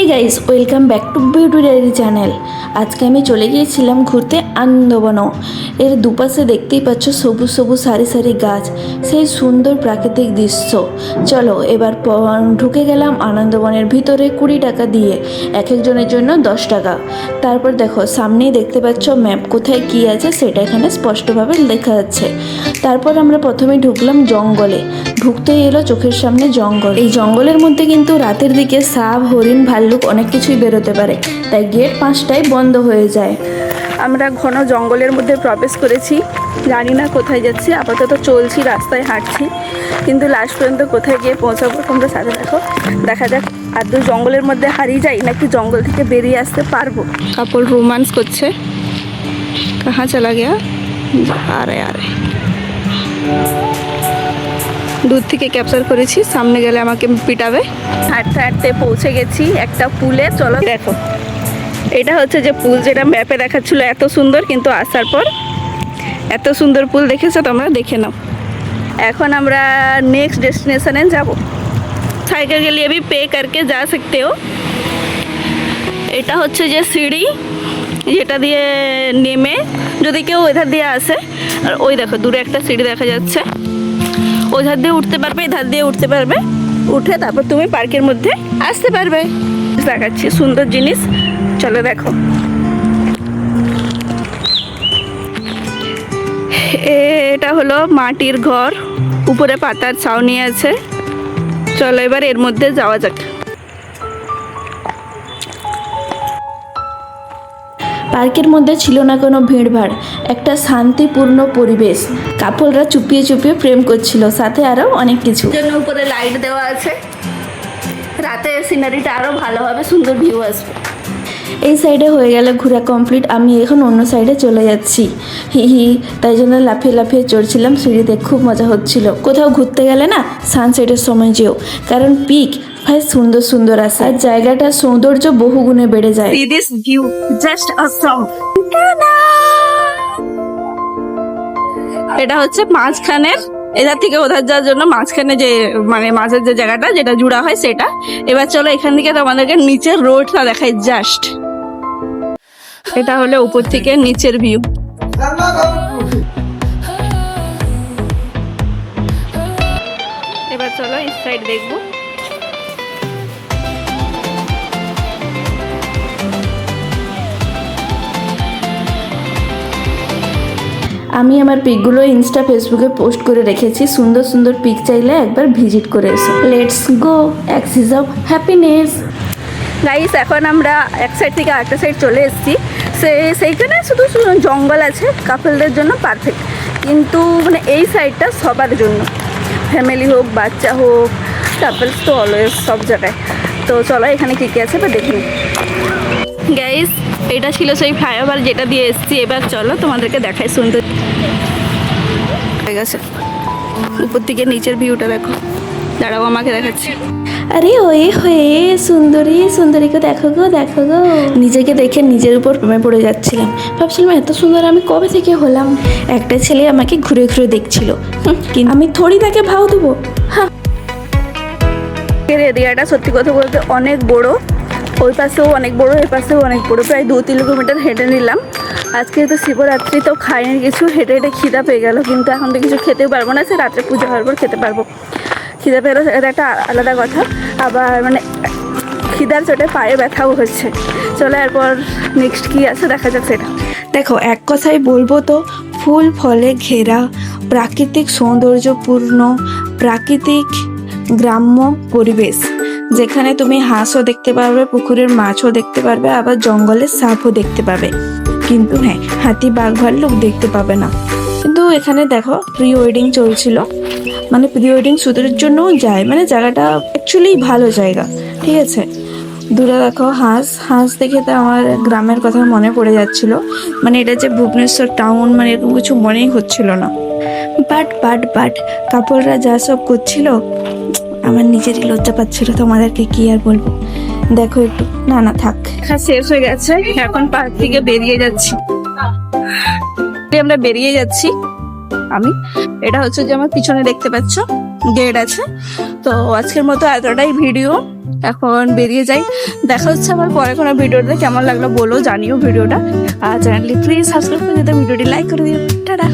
High guys, welcome back to beauty diary channel. আজকে আমি চলে গিয়েছিলাম ঘুরতে আনন্দবন। এর দুপাশে দেখতেই পাচ্ছ সবুজ সবুজ সারি সারি গাছ, সেই সুন্দর প্রাকৃতিক দৃশ্য। চলো এবার ঢুকে গেলাম আনন্দবনের ভিতরে 20 টাকা দিয়ে, এক একজনের জন্য 10 টাকা। তারপর দেখো সামনেই দেখতে পাচ্ছ ম্যাপ, কোথায় কী আছে সেটা এখানে স্পষ্টভাবে লেখা যাচ্ছে। তারপর আমরা প্রথমে ঢুকলাম জঙ্গলে। ঢুকতেই এলো চোখের সামনে জঙ্গল। এই জঙ্গলের মধ্যে কিন্তু রাতের দিকে সাপ, হরিণ, ভাল্লুক অনেক কিছুই বেরোতে পারে, তাই গেট 5টায় বন্ধ হয়ে যায়। আমরা ঘন জঙ্গলের মধ্যে প্রবেশ করেছি, জানি না কোথায় যাচ্ছি। আপাতত চলছি, রাস্তায় হাঁটছি, কিন্তু লাস্ট পর্যন্ত কোথায় গিয়ে পৌঁছাবো তোমরা সাথে দেখো। দেখা যাক আদৌ জঙ্গলের মধ্যে হারিয়ে যাই নাকি জঙ্গল থেকে বেরিয়ে আসতে পারবো। কাপল রোমান্স করছে। কাহা চলা গিয়া? আরে আরে, দূর থেকে ক্যাপচার করেছি, সামনে গেলে আমাকে পিটাবে। হাঁটতে হাঁটতে পৌঁছে গেছি একটা পুলে। চলো দেখো, এটা হচ্ছে যে পুল যেটা ম্যাপে দেখাচ্ছিল এত সুন্দর, কিন্তু আসার পর এত সুন্দর পুল দেখেছো তোমরা, দেখে নাও। এখন আমরা নেক্সট डेस्टिनेशन যাব। সাইকেল के लिए भी पे करके जा सकते हो। এটা হচ্ছে যে সিঁড়ি, যেটা দিয়ে নেমে যদি কেউ এধার দিয়ে আসে, আর ওই দেখো দূরে একটা সিঁড়ি দেখা যাচ্ছে, ওই ধার দিয়ে উঠতে পারবে, এধার দিয়ে উঠতে পারবে। উঠে তারপর তুমি পার্কের মধ্যে আসতে পারবে। দেখাচ্ছি সুন্দর জিনিস, চলো দেখো। এটা হলো মাটির ঘর, উপরে পাতার ছাউনি আছে। চলো এবার এর মধ্যে যাওয়া যাক। পার্কের মধ্যে ছিল না কোনো ভিড়ভাড়, একটা শান্তিপূর্ণ পরিবেশ। কাপলরা চুপিয়ে চুপিয়ে প্রেম করছিল, সাথে আরও অনেক কিছু। জন্য উপরে লাইট দেওয়া আছে, রাতে সিনারিটা আরও ভালো হবে, সুন্দর ভিউ আসবে। এই সাইডে হয়ে গেলে ঘোরা কমপ্লিট। আমি এখন অন্য সাইডে চলে যাচ্ছি। হি হি, তাই জন্য লাফিয়ে লাফিয়ে চড়ছিলাম সিঁড়িতে, খুব মজা হচ্ছিল। কোথাও ঘুরতে গেলে না সানসেটের সময় যেও, কারণ পিক ভাই সুন্দর সুন্দর আসে, আর জায়গাটার সৌন্দর্য বহুগুণে বেড়ে যায়। See this view, just awesome. এটা হচ্ছে মাঝখানের, এধার থেকে ওধার যাওয়ার জন্য মাঝখানে যে মানে মাঝের যে জায়গাটা যেটা জুড়া হয় সেটা। এবার চলো এখান থেকে তোমাদেরকে নিচের রোডটা দেখাই জাস্ট। এটা হলো উপর থেকে নিচের ভিউ। এবার চলো এই সাইড দেখবো। আমি আমার পিকগুলো ইনস্টা ফেসবুকে পোস্ট করে রেখেছি, সুন্দর সুন্দর পিক চাইলে একবার ভিজিট করে এসো। Let's go, Axis of happiness. Guys এখন আমরা এক সাইড থেকে আরেকটা সাইড চলে এসেছি। সেইখানে শুধু জঙ্গল আছে, কাপলদের জন্য পারফেক্ট, কিন্তু মানে এই সাইডটা সবার জন্য, ফ্যামিলি হোক বাচ্চা হোক, কাপলস তো অলওয়েজ সব জায়গায়। তো চলো এখানে কী কী আছে বা দেখি। গাইস এটা ছিল সেই ফ্লাইওভার যেটা দিয়ে এসেছি। এবার চলো তোমাদেরকে দেখাই সুন্দর হয়ে গেছে। উপর থেকে নিচের ভিউটা দেখো, দাঁড়াও আমাকে দেখাচ্ছি। আরে ওয়ে হয়ে সুন্দরী, সুন্দরীকে দেখো গো, দেখো গো। নিজেকে দেখে নিজের উপর প্রেমে পড়ে যাচ্ছিলাম, ভাবছিলাম এত সুন্দর আমি কবে থেকে হলাম। একটা ছেলে আমাকে ঘুরে ঘুরে দেখছিল, কিন্তু আমি থোড়ি তাকে ভাও দেবো। হ্যাঁ, এরিয়াটা সত্যি কথা বলতে অনেক বড়, ওই পাশেও অনেক বড়, এই পাশেও অনেক বড়। প্রায় 2-3 কিলোমিটার হেঁটে নিলাম। আজকে তো শিবরাত্রি, তো খাইনি কিছু, হেঁটে হেঁটে খিদা পেয়ে গেল, কিন্তু এখন তো কিছু খেতেও পারবো না, সে রাত্রে পুজো হওয়ার পর খেতে পারবো। খিদা পেলো এটা একটা আলাদা কথা, আবার মানে খিদার চোটে পায়ে ব্যথাও হচ্ছে। চলো এরপর নেক্সট কী আছে দেখা যাক সেটা। দেখো এক কথায় বলবো তো, ফুল ফলে ঘেরা, প্রাকৃতিক সৌন্দর্যপূর্ণ, প্রাকৃতিক গ্রাম্য পরিবেশ, যেখানে তুমি হাঁসও দেখতে পারবে, পুকুরের মাছও দেখতে পারবে, আবার জঙ্গলের সাপও দেখতে পাবে। কিন্তু হ্যাঁ, হাতি, বাঘ, ভাল্লুক দেখতে পাবে না। কিন্তু এখানে দেখো প্রি ওয়েডিং চলছিল, মানে প্রি ওয়েডিং শুটের জন্যও যায়, মানে জায়গাটা অ্যাকচুয়ালি ভালো জায়গা, ঠিক আছে। দূরে দেখো হাঁস, হাঁস দেখে তো আমার গ্রামের কথা মনে পড়ে যাচ্ছিল, মানে এটা যে ভুবনেশ্বর টাউন মানে এরকম কিছু মনেই হচ্ছিল না। বাট কাপড়রা যা সব করছিল আমার নিজেরই লজ্জা পাচ্ছিল, তোমাদেরকে কি আর বলবো। দেখো একটু, না থাক, শেষ হয়ে গেছে, এখন পার্ক থেকে বেরিয়ে যাচ্ছি। আমরা বেরিয়ে যাচ্ছি, আমি। এটা হচ্ছে যে আমার পিছনে দেখতে পাচ্ছ গেট আছে। তো আজকের মতো এতটাই ভিডিও, এখন বেরিয়ে যাই। দেখা হচ্ছে আমার পরে কোনো ভিডিওটা। কেমন লাগলো বলো, জানিও ভিডিওটা। আর চ্যানেলটি প্লিজ সাবস্ক্রাইব করে দিতে, ভিডিওটি লাইক করে দিও। টাটা।